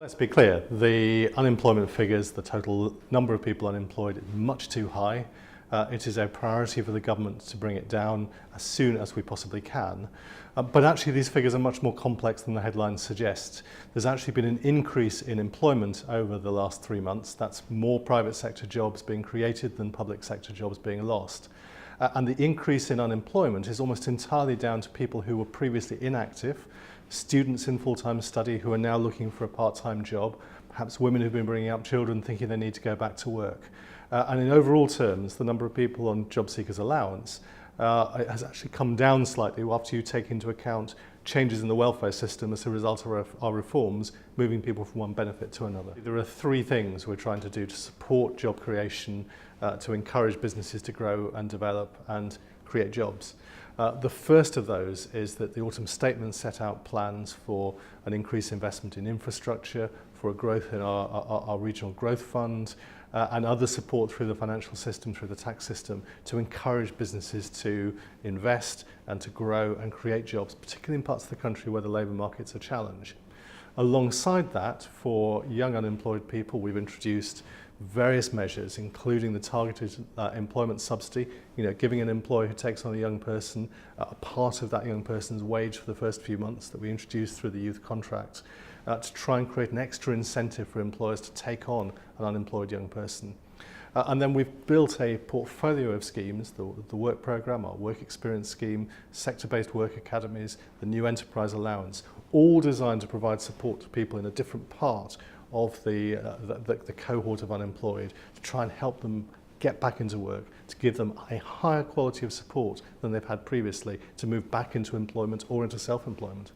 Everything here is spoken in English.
Let's be clear, the unemployment figures, the total number of people unemployed is much too high. It is a priority for the government to bring it down as soon as we possibly can. But actually these figures are much more complex than the headlines suggest. There's actually been an increase in employment over the last 3 months. That's more private sector jobs being created than public sector jobs being lost. And the increase in unemployment is almost entirely down to people who were previously inactive, students in full-time study who are now looking for a part-time job, perhaps women who've been bringing up children thinking they need to go back to work. And in overall terms, the number of people on job seekers allowance has actually come down slightly after you take into account changes in the welfare system as a result of our reforms, moving people from one benefit to another. There are 3 things we're trying to do to support job creation, to encourage businesses to grow and develop and create jobs. The first of those is that the autumn statement set out plans for an increased investment in infrastructure, for a growth in our regional growth fund, and other support through the financial system, through the tax system, to encourage businesses to invest and to grow and create jobs, particularly in parts of the country where the labour market's a challenge. Alongside that, for young unemployed people, we've introduced various measures, including the targeted employment subsidy, giving an employer who takes on a young person a part of that young person's wage for the first few months that we introduced through the youth contract, to try and create an extra incentive for employers to take on an unemployed young person. And then we've built a portfolio of schemes, the work programme, our work experience scheme, sector-based work academies, the new enterprise allowance, all designed to provide support to people in a different part of the cohort of unemployed, to try and help them get back into work, to give them a higher quality of support than they've had previously, to move back into employment or into self-employment.